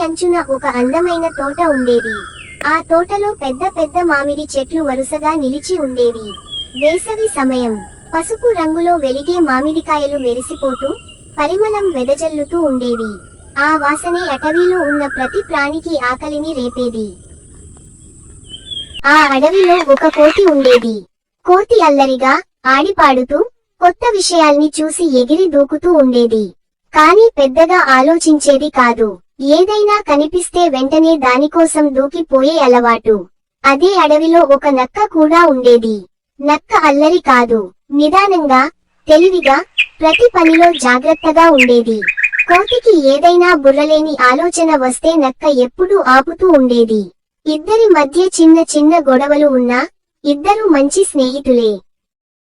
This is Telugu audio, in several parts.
అంచున ఒక అందమైన తోట ఉండేది. ఆ తోటలో పెద్ద పెద్ద మామిడి చెట్లు వరుసగా నిలిచి ఉండేవి. వేసవి సమయం. పసుపు రంగులో వెలిగే మామిడికాయలు మెరిసిపోతూ పరిమళం వెదజల్లుతూ ఉండేవి. ఆ వాసనే అటవీలో ఉన్న ప్రతి ప్రాణికి ఆకలిని రేపేది. ఆ అడవిలో ఒక కోతి ఉండేది. కోతి అల్లరిగా, ఆడిపాడుతూ, కొత్త విషయాల్ని చూసి ఎగిరి దూకుతూ ఉండేది. కానీ పెద్దగా ఆలోచించేది కాదు. ఏదైనా కనిపిస్తే వెంటనే దానికోసం దూకిపోయే అలవాటు. అదే అడవిలో ఒక నక్క కూడా ఉండేది. నక్క అల్లరి కాదు, నిదానంగా, తెలివిగా, ప్రతి పనిలో జాగ్రత్తగా ఉండేది. కోతికి ఏదైనా బుర్రలేని ఆలోచన వస్తే నక్క ఎప్పుడూ ఆపుతూ ఉండేది. ఇద్దరి మధ్య చిన్న చిన్న గొడవలు ఉన్నా ఇద్దరూ మంచి స్నేహితులే.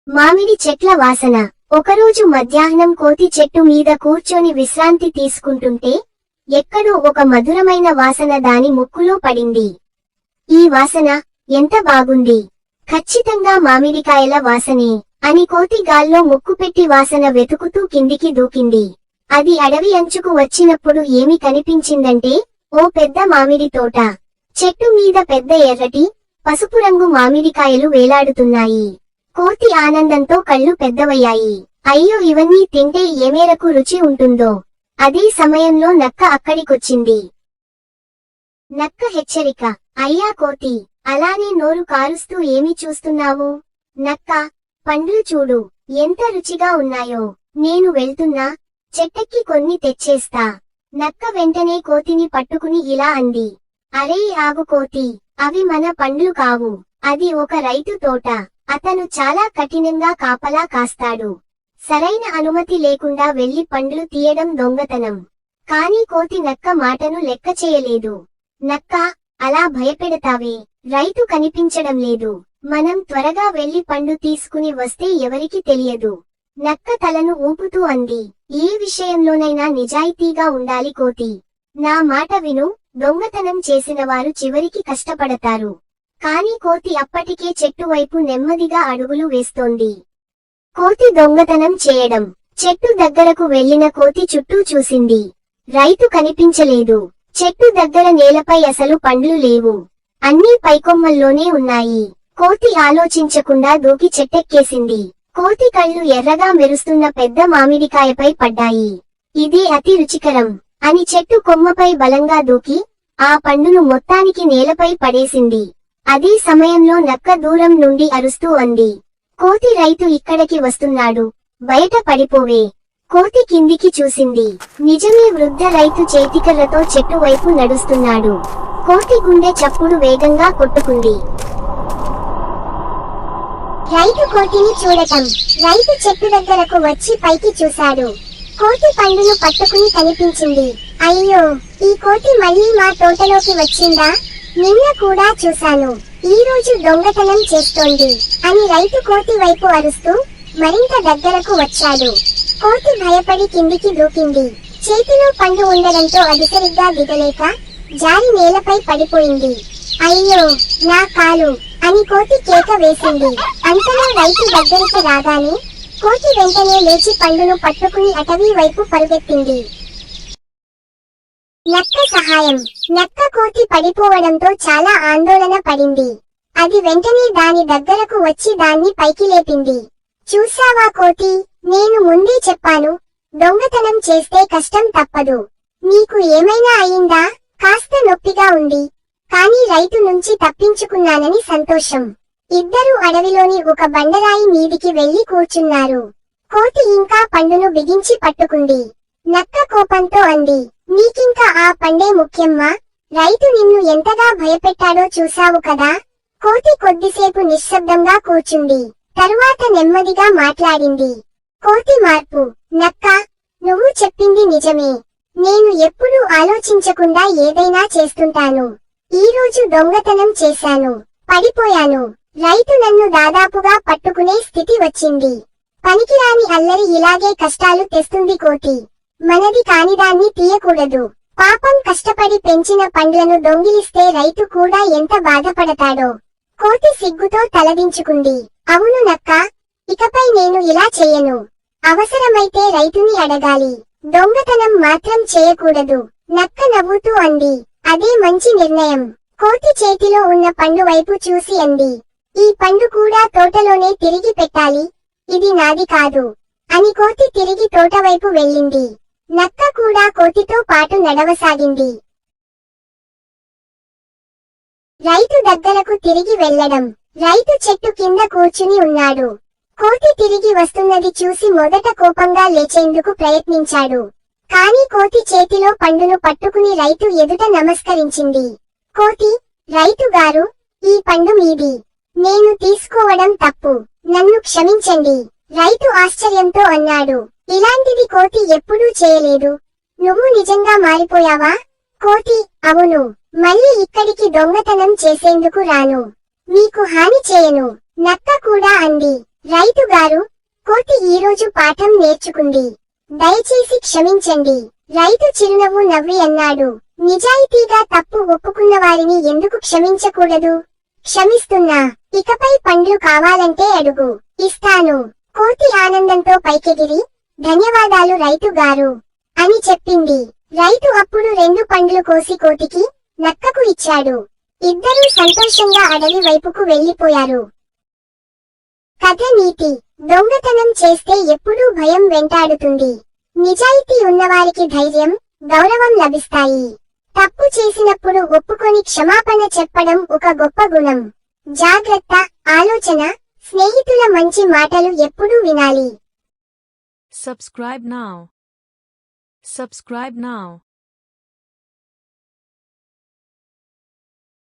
మామిడి చెట్ల వాసన. ఒకరోజు మధ్యాహ్నం కోతి చెట్టు మీద కూర్చొని విశ్రాంతి తీసుకుంటుంటే ఎక్కడో ఒక మధురమైన వాసన దాని ముక్కులో పడింది. ఈ వాసన ఎంత బాగుంది! ఖచ్చితంగా మామిడికాయల వాసనే అని కోతి గాల్లో ముక్కుపెట్టి వాసన వెతుకుతూ కిందికి దూకింది. అది అడవి అంచుకు వచ్చినప్పుడు ఏమి కనిపించిందంటే ఓ పెద్ద మామిడి తోట. చెట్టు మీద పెద్ద ఎర్రటి, పసుపు రంగు మామిడికాయలు వేలాడుతున్నాయి. కోతి ఆనందంతో కళ్ళు పెద్దవయ్యాయి. అయ్యో, ఇవన్నీ తింటే ఏ మేరకు రుచి ఉంటుందో! అదే సమయంలో నక్క అక్కడికొచ్చింది. నక్క హెచ్చరిక. అయ్యా కోతి, అలానే నోరు కారుస్తూ ఏమి చూస్తున్నావు? నక్క, పండ్లు చూడు, ఎంత రుచిగా ఉన్నాయో. నేను వెళ్తున్నా, చెట్టెక్కి కొన్ని తెచ్చేస్తా. నక్క వెంటనే కోతిని పట్టుకుని ఇలా అంది. అరే ఆగు కోతి, అవి మన పండ్లు కావు. అది ఒక రైతు తోట. అతను చాలా కఠినంగా కాపలా కాస్తాడు. సరైన అనుమతి లేకుండా వెళ్లి పండ్లు తీయడం దొంగతనం. కానీ కోతి నక్క మాటను లెక్క చేయలేదు. నక్క, అలా భయపెడతావే, రైతు కనిపించడం లేదు. మనం త్వరగా వెళ్లి పండు తీసుకుని వస్తే ఎవరికి తెలియదు. నక్క తలను ఊపుతూ అంది. ఏ విషయంలోనైనా నిజాయితీగా ఉండాలి కోతి. నా మాట విను, దొంగతనం చేసినవారు చివరికి కష్టపడతారు. కానీ కోతి అప్పటికే చెట్టు వైపు నెమ్మదిగా అడుగులు వేస్తోంది. కోతి దొంగతనం చేయడం. చెట్టు దగ్గరకు వెళ్లిన కోతి చుట్టూ చూసింది. రైతు కనిపించలేదు. చెట్టు దగ్గర నేలపై అసలు పండ్లు లేవు. అన్నీ పైకొమ్మల్లోనే ఉన్నాయి. కోతి ఆలోచించకుండా దూకి చెట్టెక్కేసింది. కోతి కళ్ళు ఎర్రగా మెరుస్తున్న పెద్ద మామిడికాయపై పడ్డాయి. ఇదే అతి రుచికరం అని చెట్టు కొమ్మపై బలంగా దూకి ఆ పండును మొత్తానికి నేలపై పడేసింది. అదే సమయంలో నక్క దూరం నుండి అరుస్తూ అంది. కోతి, రైతు ఇక్కడికి వస్తున్నాడు, బయట పడిపోవే. కోతి కిందికి చూసింది. నిజమే, వృద్ధ రైతు చేతికర్రతో చెట్టు వైపు నడుస్తున్నాడు. కోతి గుండె చప్పుడు వేగంగా కొట్టుకుంది. రైతు కోతిని చూడటం. రైతు చెట్టు దగ్గరకు వచ్చి పైకి చూశాడు. కోతి పండును పట్టుకుని కనిపించింది. అయ్యో, ఈ కోతి మళ్ళీ మా తోటలోకి వచ్చిందా? నిన్న కూడా చూశాను, ఈ రోజు దొంగతనం చేస్తోంది అని రైతు కోతి వైపు అరుస్తూ మరింత దగ్గరకు వచ్చాడు. కోతి భయపడి కిందికి దూకింది. చేతిలో పండు ఉండడంతో అది సరిగ్గా దిగలేక జారి నేలపై పడిపోయింది. అయ్యో, నా కాలు అని కోతి కేక వేసింది. అంతలో రైతు దగ్గరికి రాగానే కోతి వెంటనే లేచి పండును పట్టుకుని అటవీ వైపు పరుగెత్తింది. నక్క సహాయం. నక్క కోతి పడిపోవడంతో చాలా ఆందోళన పడింది. అది వెంటనే దాని దగ్గరకు వచ్చి దాన్ని పైకి లేపింది. చూశావా కోతి, నేను ముందే చెప్పాను, దొంగతనం చేస్తే కష్టం తప్పదు. నీకు ఏమైనా అయిందా? కాస్త నొప్పిగా ఉంది, కానీ రైతు నుంచి తప్పించుకున్నానని సంతోషం. ఇద్దరూ అడవిలోని ఒక బండరాయి మీదికి వెళ్లి కూర్చున్నారు. కోతి ఇంకా పండును బిగించి పట్టుకుంది. నక్క కోపంతో అంది. నీకింకా ఆ పండే ముఖ్యమ్మా? రైతు నిన్ను ఎంతగా భయపెట్టాడో చూశావు కదా? కోతి కొద్దిసేపు నిశ్శబ్దంగా కూర్చుంది. తరువాత నెమ్మదిగా మాట్లాడింది. కోతి మార్పు. నక్క, నువ్వు చెప్పింది నిజమే. నేను ఎప్పుడూ ఆలోచించకుండా ఏదైనా చేస్తుంటాను. ఈ రోజు దొంగతనం చేశాను, పడిపోయాను. రైతు నన్ను దాదాపుగా పట్టుకునే స్థితి వచ్చింది. పనికిరాని అల్లరి ఇలాగే కష్టాలు తెస్తుంది కోతి. మనది కానిదాన్ని తీయకూడదు. పాపం, కష్టపడి పెంచిన పండ్లను దొంగిలిస్తే రైతు కూడా ఎంత బాధపడతాడో. కోతి సిగ్గుతో తలదించుకుంది. అవును నక్క, ఇకపై నేను ఇలా చెయ్యను. అవసరమైతే రైతుని అడగాలి, దొంగతనం మాత్రం చేయకూడదు. నక్క నవ్వుతూ అంది, అదే మంచి నిర్ణయం. కోతి చేతిలో ఉన్న పండు వైపు చూసి అంది, ఈ పండు కూడా తోటలోనే తిరిగి పెట్టాలి, ఇది నాది కాదు అని. కోతి తిరిగి తోటవైపు వెళ్ళింది. నక్క కూడా కోతితో పాటు నడవసాగింది. రైతు దగ్గరకు తిరిగి వెళ్లడం. రైతు చెట్టు కింద కూర్చుని ఉన్నాడు. కోతి తిరిగి వస్తున్నది చూసి మొదట కోపంగా లేచేందుకు ప్రయత్నించాడు. కాని కోతి చేతిలో పండును పట్టుకుని రైతు ఎదుట నమస్కరించింది. కోతి, రైతు గారు, ఈ పండు మీది. నేను తీసుకోవడం తప్పు, నన్ను క్షమించండి. రైతు ఆశ్చర్యంతో అన్నాడు, ఇలాంటిది కోతి ఎప్పుడూ చేయలేదు. నువ్వు నిజంగా మారిపోయావా? కోతి, అవును, మళ్ళీ ఇక్కడికి దొంగతనం చేసేందుకు రాను, మీకు హాని చేయను. నక్క కూడా అంది, రైతు గారు, కోతి ఈరోజు పాఠం నేర్చుకుంది, దయచేసి క్షమించండి. రైతు చిరునవ్వు నవ్వి అన్నాడు, నిజాయితీగా తప్పు ఒప్పుకున్న వారిని ఎందుకు క్షమించకూడదు? క్షమిస్తున్నా, ఇకపై పండ్లు కావాలంటే అడుగు, ఇస్తాను. కోతి ఆనందంతో పైకెగిరి, ధన్యవాదాలు రైతు గారు అని చెప్పింది. రైతు అప్పుడు 2 పండ్లు కోసి కోతికి, నక్కకు ఇచ్చాడు. ఇద్దరూ సంతోషంగా అడవి వైపుకు వెళ్లిపోయారు. కథ నీతి: దొంగతనం చేస్తే ఎప్పుడూ భయం వెంటాడుతుంది. నిజాయితీ ఉన్నవారికి ధైర్యం, గౌరవం లభిస్తాయి. తప్పు చేసినప్పుడు ఒప్పుకొని క్షమాపణ చెప్పడం ఒక గొప్ప గుణం. జాగ్రత్త, ఆలోచన, స్నేహితుల మంచి మాటలు ఎప్పుడూ వినాలి. Subscribe now. Subscribe now.